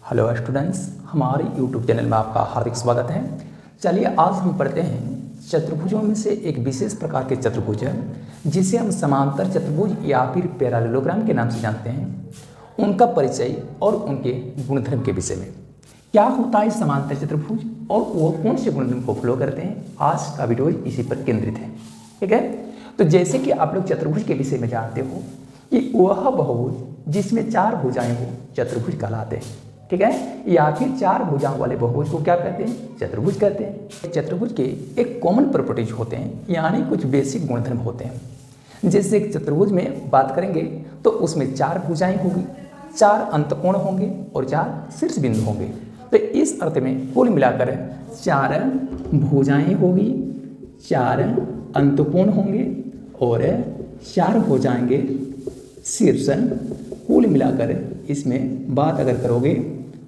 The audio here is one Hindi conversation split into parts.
हेलो स्टूडेंट्स, हमारे यूट्यूब चैनल में आपका हार्दिक स्वागत है। चलिए आज हम पढ़ते हैं चतुर्भुजों में से एक विशेष प्रकार के चतुर्भुज है जिसे हम समांतर चतुर्भुज या फिर पैरेललोग्राम के नाम से जानते हैं, उनका परिचय और उनके गुणधर्म के विषय में। क्या होता है समांतर चतुर्भुज और वो कौन से गुणधर्म को फॉलो करते हैं, आज का वीडियो इसी पर केंद्रित है। ठीक है, तो जैसे कि आप लोग चतुर्भुज के विषय में जानते हो कि वह बहुभुज जिसमें चार भुजाएं हो चतुर्भुज कहलाते हैं। ठीक है, या फिर चार भुजाओं वाले बहुभुज को क्या कहते हैं, चतुर्भुज कहते हैं। चतुर्भुज के एक कॉमन प्रॉपर्टीज होते हैं, यानी कुछ बेसिक गुणधर्म होते हैं। जैसे चतुर्भुज में बात करेंगे तो उसमें चार भुजाएं होगी, चार अंतकोण होंगे और चार शीर्ष बिंदु होंगे। तो इस अर्थ में कुल मिलाकर चार भुजाएं होगी, चार अंतकोण होंगे और चार हो जाएंगे शीर्ष। कुल मिलाकर इसमें बात अगर करोगे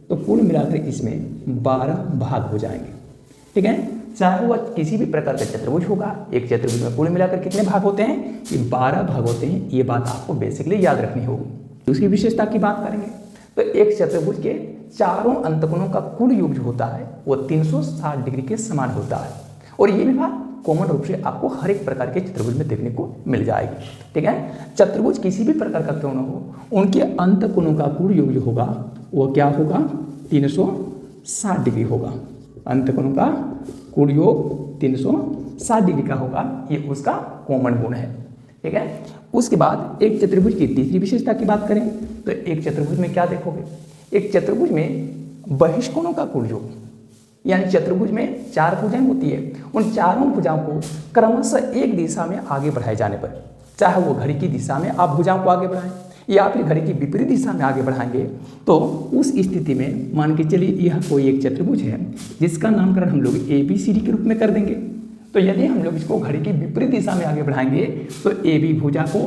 तो कुल मिलाकर इसमें 12 भाग हो जाएंगे। ठीक है, चाहे वह किसी भी प्रकार का चतुर्भुज होगा, एक चतुर्भुज में कुल मिलाकर कितने भाग होते हैं, ये 12 भाग होते हैं। ये बात आपको बेसिकली याद रखनी होगी। दूसरी विशेषता की बात करेंगे तो एक चतुर्भुज के चारों अंतकोणों का कुल योग जो होता है वो 360 डिग्री के समान होता है, और ये भी बात कॉमन रूप से आपको हर एक प्रकार के चतुर्भुज में देखने को मिल जाएगी। ठीक है, चतुर्भुज किसी भी प्रकार का क्यों न हो, उनके अंतकोणों का कुल योग जो होगा वो क्या होगा, 360 डिग्री होगा। अंतकोणों का कुल योग 360 डिग्री का होगा, ये उसका कॉमन गुण है। ठीक है, उसके बाद एक चतुर्भुज की तीसरी विशेषता की बात करें तो एक चतुर्भुज में क्या देखोगे, एक चतुर्भुज में बहिष्कोणों का कुल योग, यानी चतुर्भुज में चार भुजाएं होती है, उन चारों भुजाओं को क्रमशः एक दिशा में आगे बढ़ाए जाने पर, चाहे वो घड़ी की दिशा में आप भुजाओं को आगे बढ़ाएं या फिर घड़ी की विपरीत दिशा में आगे बढ़ाएंगे, तो उस स्थिति में मान के चलिए यह कोई एक चतुर्भुज है जिसका नामकरण हम लोग ABCD के रूप में कर देंगे। तो यदि हम लोग इसको घड़ी की विपरीत दिशा में आगे बढ़ाएंगे तो AB भुजा को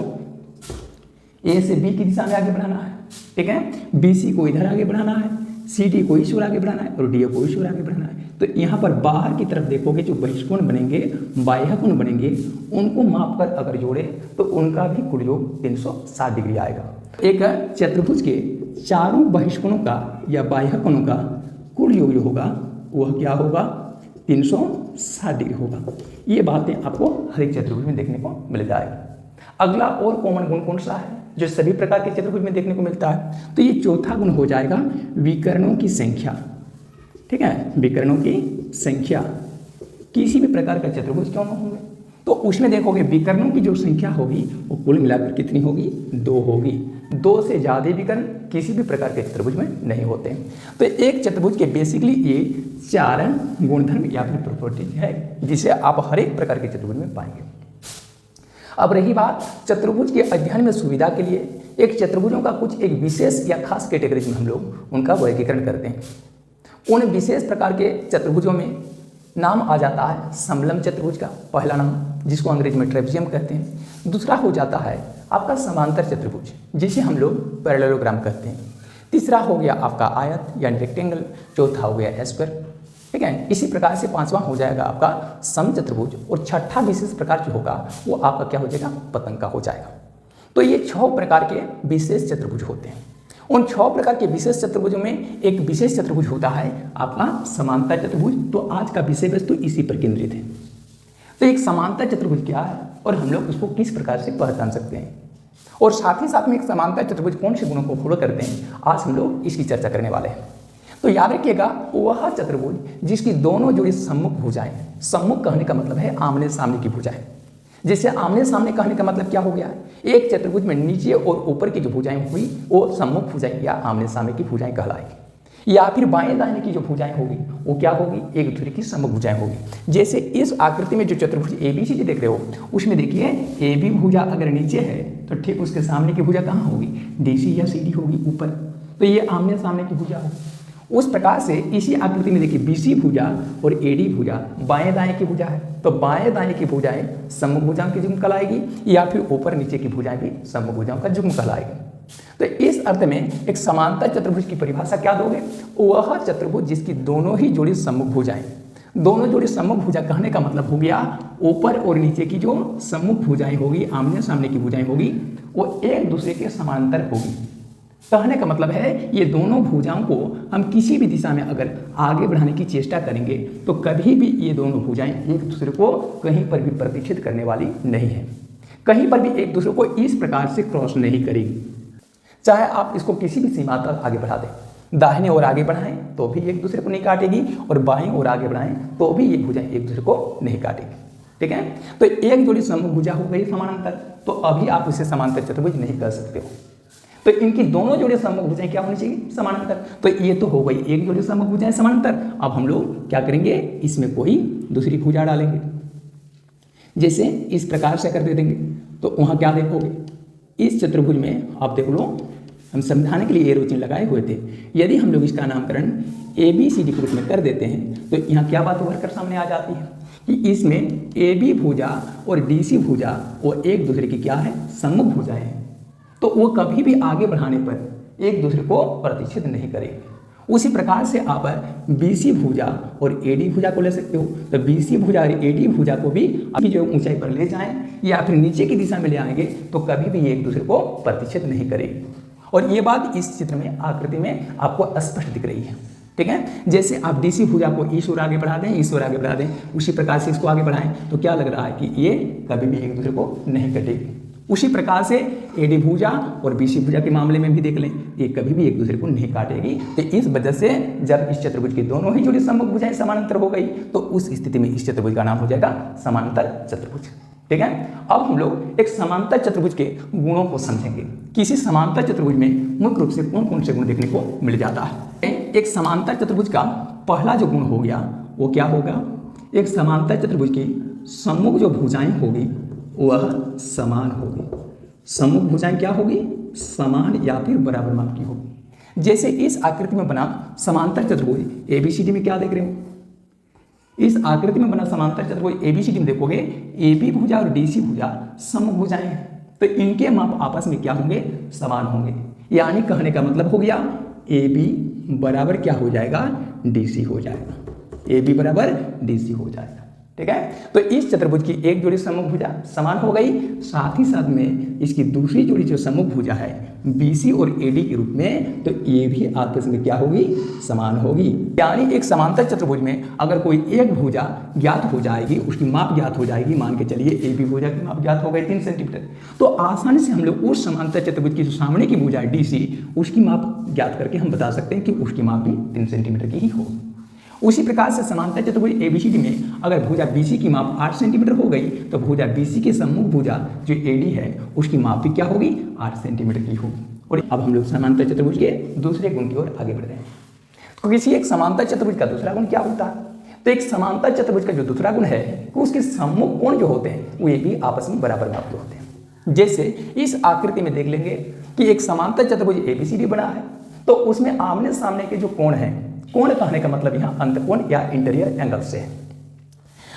A से B की दिशा में आगे बढ़ाना है। ठीक है, BC को इधर आगे बढ़ाना है, CD को इस ओर आगे बढ़ाना है और DA को इस ओर आगे बढ़ाना है। तो यहाँ पर बाहर की तरफ देखोगे जो बहिष्कोण बनेंगे, बाह्य कोण बनेंगे, उनको मापकर अगर जोड़े तो उनका भी कुल योग 360 डिग्री आएगा। एक चतुर्भुज के चारों बहिष्कोणों का या बाह्य कोणों का कुल योग जो होगा वह क्या होगा, 360 डिग्री होगा। ये बातें आपको हर एक चतुर्भुज में देखने को मिल जाएगी। अगला और कॉमन गुण कौन सा है जो सभी प्रकार के चतुर्भुज में देखने को मिलता है, तो ये चौथा गुण हो जाएगा विकर्णों की संख्या। ठीक है, विकर्णों की संख्या किसी भी प्रकार का चतुर्भुज क्यों ना होंगे, तो उसमें देखोगे विकर्णों की जो संख्या होगी वो कुल मिलाकर कितनी होगी, 2 होगी। 2 से ज़्यादा विकर्ण किसी भी प्रकार के चतुर्भुज में नहीं होते। तो एक चतुर्भुज के बेसिकली ये 4 गुणधर्म या फिर प्रॉपर्टीज है जिसे आप हर एक प्रकार के चतुर्भुज में पाएंगे। अब रही बात चतुर्भुज के अध्ययन में सुविधा के लिए एक चतुर्भुजों का कुछ एक विशेष या खास कैटेगरीज में हम लोग उनका वर्गीकरण करते हैं। उन विशेष प्रकार के चतुर्भुजों में नाम आ जाता है समलंब चतुर्भुज का पहला नाम, जिसको अंग्रेजी में ट्रेपेजियम कहते हैं। दूसरा हो जाता है आपका समांतर चतुर्भुज जिसे हम लोग पैरेललोग्राम कहते हैं। तीसरा हो गया आपका आयत यानी रेक्टेंगल। चौथा हो गया स्क्वायर। ठीक है, इसी प्रकार से पांचवा हो जाएगा आपका समचतुर्भुज, और छठा विशेष प्रकार जो होगा वो आपका क्या हो जाएगा, पतंग का हो जाएगा। तो ये 6 प्रकार के विशेष चतुर्भुज होते हैं। उन 6 प्रकार के विशेष चतुर्भुजों में एक विशेष चतुर्भुज होता है आपका समांतर चतुर्भुज। तो आज का विषय वस्तु इसी पर केंद्रित है। तो एक समांतर चतुर्भुज क्या है और हम लोग उसको किस प्रकार से पहचान सकते हैं, और साथ ही साथ में एक समांतर चतुर्भुज कौन से गुणों को फॉलो करते हैं, आज हम लोग इसकी चर्चा करने वाले हैं। तो याद रखिएगा वह चतुर्भुज जिसकी दोनों जोड़ी सम्मुख भुजाएं, सम्मुख कहने का मतलब है आमने सामने की भुजाएं। जैसे आमने सामने कहने का मतलब क्या हो गया, एक चतुर्भुज में नीचे और ऊपर की जो भुजाएं हुई वो सम्मुख भुजाएं या आमने सामने की भुजाएं कहलाएगी, या फिर बाएं दाएं की जो भुजाएं होगी वो क्या होगी, एक दूसरे की सम्मुख भुजाएं होगी। जैसे इस आकृति में जो चतुर्भुज ABCD देख रहे हो उसमें देखिए AB भुजा अगर नीचे है तो ठीक उसके सामने की भुजा कहाँ होगी, DC या CD होगी ऊपर। तो ये आमने सामने की भुजा होगी। उस प्रकार से इसी आकृति में देखिए BC भुजा और AD भुजा बाएं दाएं की भुजा है, तो बाएं दाएं की भुजाएं सम्मुख भुजाओं की जुग्म कहलाएगी, या फिर ऊपर नीचे की भुजाएं भी सम्मुख भुजाओं का जुग्म कहलाएगी। तो इस अर्थ में एक समांतर चतुर्भुज की परिभाषा क्या दोगे, वह चतुर्भुज जिसकी दोनों ही जोड़ी सम्मुख भुजाएं, दोनों जोड़ी सम्मुख भुजा कहने का मतलब हो गया ऊपर और नीचे की जो सम्मुख भुजाएं होगी, आमने सामने की भुजाएं होगी, वो एक दूसरे के समांतर होगी। कहने का मतलब है ये दोनों भुजाओं को हम किसी भी दिशा में अगर आगे बढ़ाने की चेष्टा करेंगे तो कभी भी ये दोनों भुजाएं एक दूसरे को कहीं पर भी प्रतिच्छेद करने वाली नहीं है, कहीं पर भी एक दूसरे को इस प्रकार से क्रॉस नहीं करेगी। चाहे आप इसको किसी भी सीमा तक आगे बढ़ा दें, दाहिने ओर आगे बढ़ाएं तो भी एक दूसरे को नहीं काटेगी और बाएं ओर आगे बढ़ाएं तो भी ये भुजाएं एक दूसरे को नहीं काटेगी। ठीक है, तो एक जोड़ी सम्मुख भुजा हो गई समानांतर, तो अभी आप इसे समांतर चतुर्भुज नहीं कर सकते हो। तो इनकी दोनों जोड़ी सम्मुख भुजाएं क्या होनी चाहिए? समानांतर। तो ये तो हो गई एक जोड़ी सम्मुख भुजाएं समानांतर। अब हम लोग क्या करेंगे, इसमें कोई दूसरी भुजा डालेंगे, जैसे इस प्रकार से कर दे देंगे। तो वहाँ क्या देखोगे, इस चतुर्भुज में आप देख लो, हम समझाने के लिए एरो चिन्ह लगाए हुए थे। यदि हम लोग इसका नामकरण ABCD के रूप में कर देते हैं तो यहाँ क्या बात उभर कर सामने आ जाती है कि इसमें AB भुजा और DC भुजा वो एक दूसरे की क्या है? सम्मुख भुजाएं हैं। तो वो कभी भी आगे बढ़ाने पर एक दूसरे को प्रतिच्छेद नहीं करेंगे। उसी प्रकार से आप BC भुजा और AD भुजा को ले सकते हो। तो BC भुजा और AD भुजा को भी अभी जो ऊंचाई पर ले जाएं या फिर नीचे की दिशा में ले आएंगे तो कभी भी एक दूसरे को प्रतिच्छेद नहीं करेगी। और ये बात इस चित्र में आकृति में आपको स्पष्ट दिख रही है। ठीक है, जैसे आप DC भुजा को इस ओर आगे बढ़ा दें, इस ओर आगे बढ़ा दें, उसी प्रकार से इसको आगे बढ़ाएं तो क्या लग रहा है कि ये कभी भी एक दूसरे को नहीं कटेगी। उसी प्रकार से AD भुजा और BC भुजा के मामले में भी देख लें, ये कभी भी एक दूसरे को नहीं काटेगी। तो इस वजह से जब इस चतुर्भुज की दोनों ही जोड़ी सम्मुख भुजाएं समानांतर हो गई तो उस स्थिति में इस चतुर्भुज का नाम हो जाएगा समांतर चतुर्भुज। ठीक है, अब हम लोग एक समांतर चतुर्भुज के गुणों को समझेंगे। किसी समांतर चतुर्भुज में मुख्य रूप से कौन कौन से गुण देखने को मिल जाता है। एक समांतर चतुर्भुज का पहला जो गुण हो गया वो क्या होगा, एक समांतर चतुर्भुज की सम्मुख जो भुजाएं होगी वह समान होगी। सम्मुख भुजाएं क्या होगी? समान या फिर बराबर माप की होगी। जैसे इस आकृति में बना समांतर चतुर्भुज ABCD में क्या देख रहे हो, इस आकृति में बना समांतर चतुर्भुज ABCD में देखोगे AB भुजा और DC भुजा सम्मुख भुजाएं हैं, तो इनके माप आपस में क्या होंगे? समान होंगे। यानी कहने का मतलब हो गया AB बराबर क्या हो जाएगा? DC हो जाएगा। AB बराबर DC हो जाएगा। ठीक है, तो इस चतुर्भुज की एक जोड़ी सम्मुख भुजा समान हो गई, साथ ही साथ में इसकी दूसरी जोड़ी जो सम्मुख भुजा है BC और AD के रूप में, तो ये भी आपस में क्या होगी? समान होगी। यानी एक समांतर चतुर्भुज में अगर कोई एक भुजा ज्ञात हो जाएगी, उसकी माप ज्ञात हो जाएगी, मान के चलिए AB भुजा की माप ज्ञात हो गई 3 सेंटीमीटर, तो आसानी से हम लोग उस समांतर चतुर्भुज की जो सामने की भुजा है DC, उसकी माप ज्ञात करके हम बता सकते हैं कि उसकी माप भी 3 सेंटीमीटर की ही होगी। उसी प्रकार से समांतर चतुर्भुज ABCD में अगर भुजा BC की माप 8 सेंटीमीटर हो गई तो भुजा BC के सम्मुख भुजा जो AD है उसकी माप भी क्या होगी? 8 सेंटीमीटर की होगी। और अब हम लोग समांतर चतुर्भुज के दूसरे गुण की ओर आगे बढ़ रहे हैं। तो किसी एक समांतर चतुर्भुज का दूसरा गुण क्या होता है? तो एक समांतर चतुर्भुज का जो दूसरा गुण है कि उसके सम्मुख कोण जो होते हैं वो भी आपस में बराबर माप के होते हैं। जैसे इस आकृति में देख लेंगे कि एक समांतर चतुर्भुज ABCD बना है, तो उसमें आमने सामने के जो कोण हैं, कोण कहने का मतलब यहाँ अंतकोण या इंटीरियर एंगल से है,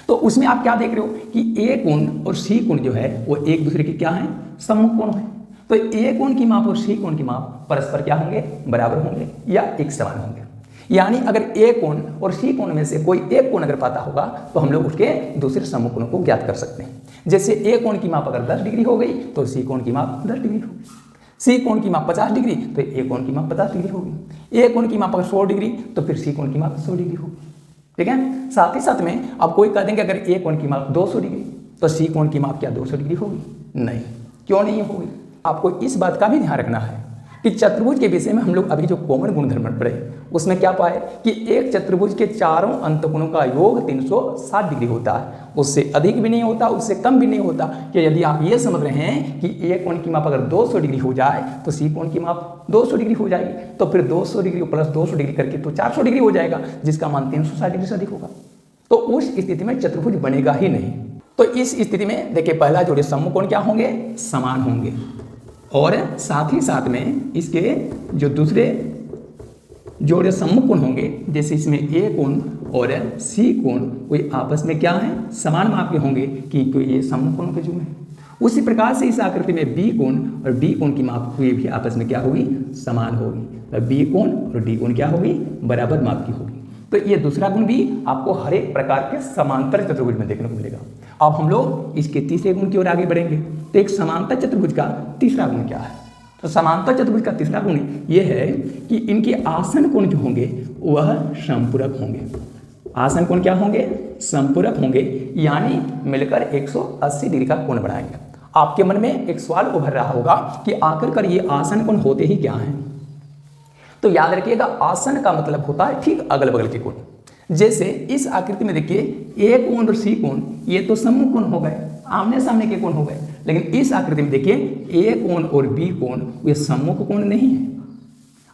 तो उसमें आप क्या देख रहे हो कि A कोण और C कोण जो है वो एक दूसरे के क्या है? सम्मुख कोण है। तो A कोण की माप और C कोण की माप परस्पर क्या होंगे? बराबर होंगे या एक समान होंगे। यानी अगर A कोण और C कोण में से कोई एक कोण अगर पता होगा तो हम लोग उसके दूसरे सम्मुख कोणों को ज्ञात कर सकते हैं। जैसे A कोण की माप अगर 10 डिग्री हो गई तो C कोण की माप 10 डिग्री होगी, C कोण की माप 50 डिग्री तो A कोण की माप 50 डिग्री होगी, A कोण की माप अगर 100 डिग्री तो फिर C कोण की माप 100 डिग्री होगी। ठीक है, साथ ही साथ में अब कोई कह देंगे अगर A कोण की माप 200 डिग्री तो C कोण की माप क्या 200 डिग्री होगी? नहीं, क्यों नहीं होगी? आपको इस बात का भी ध्यान रखना है कि चतुर्भुज के विषय में हम लोग अभी जो कॉमन गुणधर्म पढ़े उसमें क्या पाए कि एक चतुर्भुज के चारों अंतकोणों का योग 360 डिग्री होता है, उससे अधिक भी नहीं होता, उससे कम भी नहीं होता। कि यदि आप ये समझ रहे हैं कि A कोण की माप अगर 200 डिग्री हो जाए तो C कोण की माप 200 डिग्री हो जाएगी, तो फिर 200 डिग्री प्लस 200 डिग्री करके तो 400 डिग्री हो जाएगा, जिसका मान 360 डिग्री से अधिक होगा। तो उस स्थिति में चतुर्भुज बनेगा ही नहीं। तो इस स्थिति में देखिए पहला जोड़े सम्मुख कोण क्या होंगे? समान होंगे, और साथ ही साथ में इसके जो दूसरे जोड़े सम्मुख कोण होंगे, जैसे इसमें A कोण और C कोण कोई आपस में क्या है? समान माप के होंगे कि ये सम्मुख कोणों के जो हैं। उसी प्रकार से इस आकृति में B कोण और D कोण की माप ये भी आपस में क्या होगी? समान होगी। तो B कोण और D कोण क्या होगी? बराबर माप की होगी। तो ये दूसरा गुण भी आपको हर एक प्रकार के समांतर चतुर्भुज में देखने को मिलेगा। अब हम लोग इसके तीसरे गुण की ओर आगे बढ़ेंगे। तो एक समांतर चतुर्भुज का तीसरा गुण क्या है? तो समांतर चतुर्भुज का तीसरा गुण ये है कि इनके आसन कोण जो होंगे वह समपूरक होंगे। आसन कोण क्या होंगे? समपूरक होंगे, यानी मिलकर 180 डिग्री का कोण बनाएंगे। आपके मन में एक सवाल उभर रहा होगा कि आखिरकार ये आसन कोण होते ही क्या हैं? तो याद रखिएगा, आसन का मतलब होता है ठीक अगल बगल के कोण। जैसे इस आकृति में देखिए, ए कोण और सी कोण ये तो सम्मुख कोण हो गए, आमने सामने के कोण हो गए। लेकिन इस आकृति में देखिए, ए कोण और बी कोण ये सम्मुख कोण नहीं है,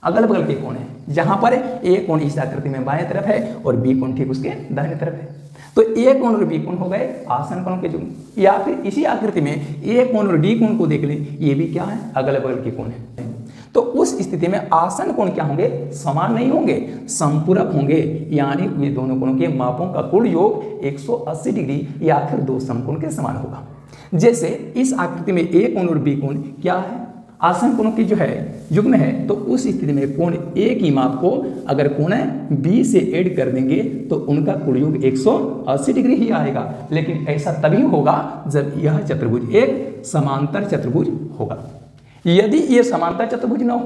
अगल बगल के कोण है। जहां पर ए कोण इस आकृति में बाएं तरफ है और बी कोण ठीक उसके दाहिने तरफ है, तो ए कोण और बी कोण हो गए आसन कोण के जुग्म। या फिर इसी आकृति में ए कोण और डी कोण को देख लें, ये भी क्या है? अगल बगल के कोण है। तो उस स्थिति में आसन कोण क्या होंगे? समान नहीं होंगे, संपूरक होंगे, यानी ये दोनों कोणों के मापों का कुल योग 180 डिग्री या फिर दो समकोण के समान होगा। जैसे इस आकृति में ए कोण और बी कोण क्या है? आसन कोणों की जो है युग्म है। तो उस स्थिति में कोण ए की माप को अगर कोण बी से ऐड कर देंगे तो उनका कुल योग 180 डिग्री ही आएगा। लेकिन ऐसा तभी होगा जब यह चतुर्भुज एक समांतर चतुर्भुज होगा। यदि ये समांतर चतुर्भुज न हो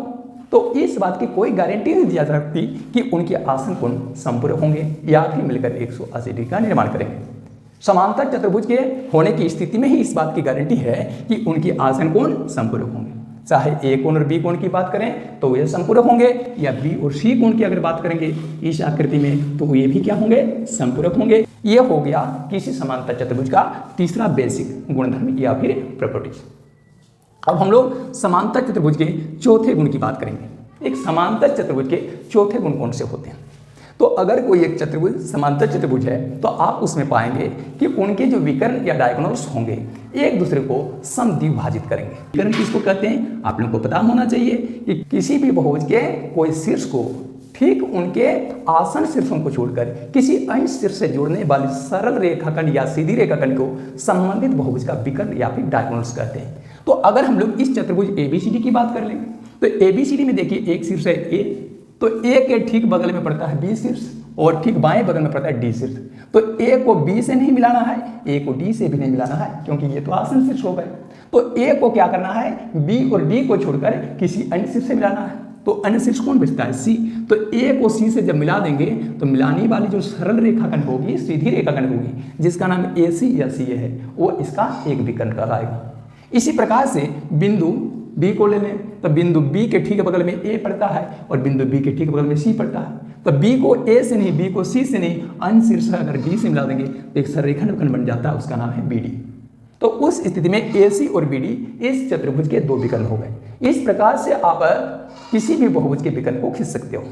तो इस बात की कोई गारंटी नहीं दी जा सकती कि उनके आसन कोण संपूरक होंगे या फिर मिलकर 180 डिग्री का निर्माण करेंगे। समांतर चतुर्भुज के होने की स्थिति में ही इस बात की गारंटी है कि उनके आसन कोण संपूरक होंगे। चाहे ए कोण और बी कोण की बात करें तो ये संपूरक होंगे, या बी और सी कोण की अगर बात करेंगे इस आकृति में तो ये भी क्या होंगे? संपूरक होंगे। ये हो गया किसी समांतर चतुर्भुज का तीसरा बेसिक गुणधर्म या फिर प्रॉपर्टीज। अब हम लोग समांतर चतुर्भुज के चौथे गुण की बात करेंगे। एक समांतर चतुर्भुज के चौथे गुण कौन से होते हैं? तो अगर कोई एक चतुर्भुज समांतर चतुर्भुज है तो आप उसमें पाएंगे कि उनके जो विकर्ण या डायगोनल्स होंगे एक दूसरे को समद्विभाजित करेंगे। विकर्ण किसको कहते हैं? आप लोगों को पता होना चाहिए कि किसी भी बहुभुज के कोई शीर्ष को ठीक उनके आसन शीर्षों को छोड़कर किसी अन्य शीर्ष से जोड़ने वाली सरल रेखाखंड या सीधी रेखाखंड को संबंधित बहुभुज का विकर्ण या फिर डायगोनल्स कहते हैं। तो अगर हम लोग इस चतुर्भुज ABCD की बात कर लें तो ABCD में देखिए एक शीर्ष है A, तो A के ठीक बगल में पड़ता है B शीर्ष और ठीक बाएं बगल में पड़ता है D शीर्ष। तो A को B से नहीं मिलाना है, A को D से भी नहीं मिलाना है, क्योंकि ये तो आसन शीर्ष हो गए। तो A को क्या करना है? B और D को छोड़कर किसी अन्य शीर्ष से मिलाना है। तो अन्य शीर्ष कौन बचता है? C। तो A को C से जब मिला देंगे तो मिलाने वाली जो सरल रेखाखंड होगी, सीधी रेखाखंड होगी, जिसका नाम AC या CA है, वो इसका एक विकर्ण कहलाएगा। इसी प्रकार से बिंदु B को ले लें तो बिंदु B के ठीक बगल में A पड़ता है और बिंदु B के ठीक बगल में C पड़ता है। तो B को A से नहीं, B को C से नहीं, अन्य शीर्ष अगर D से मिला देंगे तो एक सररेखाखंड बन जाता है, उसका नाम है BD। तो उस स्थिति में AC और BD इस चतुर्भुज के दो विकर्ण हो गए। इस प्रकार से आप किसी भी बहुभुज के विकर्ण को खींच सकते हो।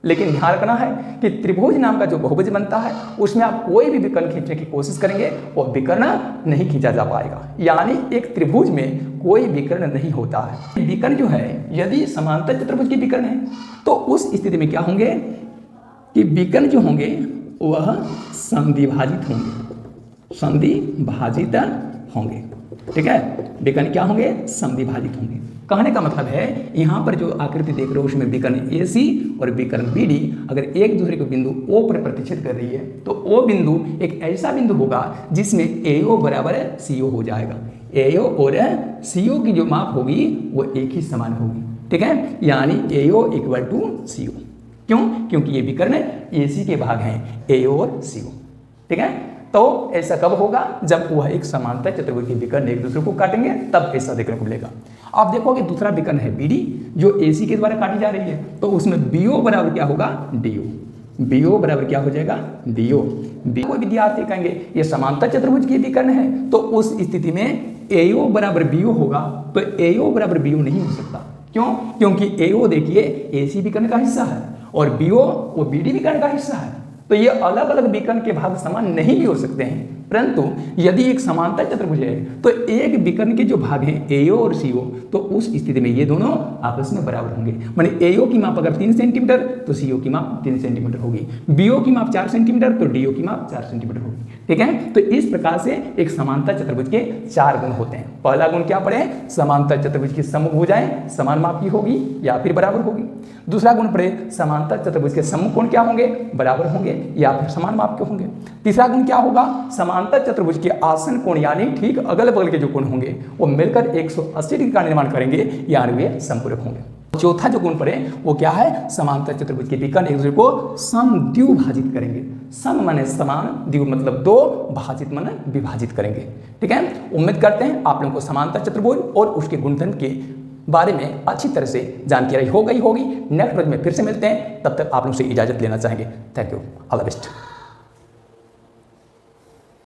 लेकिन ध्यान रखना है कि त्रिभुज नाम का जो बहुभुज बनता है उसमें आप कोई भी विकर्ण खींचने की कोशिश करेंगे वो विकर्ण नहीं खींचा जा पाएगा। यानी एक त्रिभुज में कोई विकर्ण नहीं होता है। विकर्ण जो है यदि समांतर चतुर्भुज के विकर्ण है तो उस स्थिति में क्या होंगे कि विकर्ण जो होंगे वह समद्विभाजित होंगे, समद्विभाजित होंगे। ठीक है, विकर्ण क्या होंगे? समद्विभाजित होंगे। कहने का मतलब है यहाँ पर जो आकृति देख रहे हो उसमें विकर्ण AC और विकर्ण BD अगर एक दूसरे को बिंदु O पर प्रतिच्छेद कर रही है तो O बिंदु एक ऐसा बिंदु होगा जिसमें AO बराबर CO हो जाएगा। AO और CO की जो माप होगी वो एक ही समान होगी। ठीक है, यानी AO इक्वल टू CO। क्यों? क्योंकि ये विकर्ण AC के भाग हैं, AO और CO। ठीक है, तो ऐसा कब होगा? जब वह एक समांतर चतुर्भुज के विकर्ण एक दूसरे को काटेंगे तब ऐसा देखने को मिलेगा। आप देखोगे दूसरा विकर्ण है BD जो AC के द्वारा काटी जा रही है, तो उसमें BO बराबर क्या होगा? DO। BO बराबर क्या हो जाएगा? DO। कोई विद्यार्थी कहेंगे ये समांतर चतुर्भुज के विकर्ण है, तो उस स्थिति में AO बराबर BO होगा। तो AO बराबर BO नहीं हो सकता। क्यों? क्योंकि AO देखिए AC विकर्ण का हिस्सा है और BO वो BD विकर्ण का हिस्सा है। तो ये अलग अलग विकर्ण के भाग समान नहीं भी हो सकते हैं, परंतु यदि एक समांतर चतुर्भुज है तो एक विकर्ण के जो भाग हैं AO और CO, तो उस स्थिति में ये दोनों आपस में बराबर होंगे। माने AO की माप अगर 3 सेंटीमीटर तो CO की माप 3 सेंटीमीटर होगी, BO की माप 4 सेंटीमीटर तो DO की माप 4 सेंटीमीटर होगी। ठीक है, तो इस प्रकार से एक समांतर चतुर्भुज के 4 गुण होते हैं। पहला गुण क्या पढ़े? समांतर चतुर्भुज की समभुजाएं समान माप की होगी या फिर बराबर होगी। दूसरा गुण पढ़े समांतर चतुर्भुज के समकोण क्या होंगे? बराबर होंगे या फिर समान माप के होंगे। तीसरा गुण क्या होगा? समांतर चतुर्भुज के आसन कोण यानी ठीक अगल बगल के जो कोण होंगे वो मिलकर 180 डिग्री का निर्माण करेंगे, यानी वे समपूरक होंगे। चौथा जो गुण पड़े वो क्या है, समांतर चतुर्भुज के विकर्ण एक दूसरे को समद्विभाजित करेंगे। सम माने समान, द्वि मतलब दो, भाजित माने विभाजित करेंगे। ठीक है, उम्मीद करते हैं आप लोगों को समांतर चतुर्भुज और उसके गुणधर्म के बारे में अच्छी तरह से जानकारी हो गई होगी। नेक्स्ट वीडियो में फिर से मिलते हैं, तब तक आप लोगों से इजाजत लेना चाहेंगे। Thank you, all the best.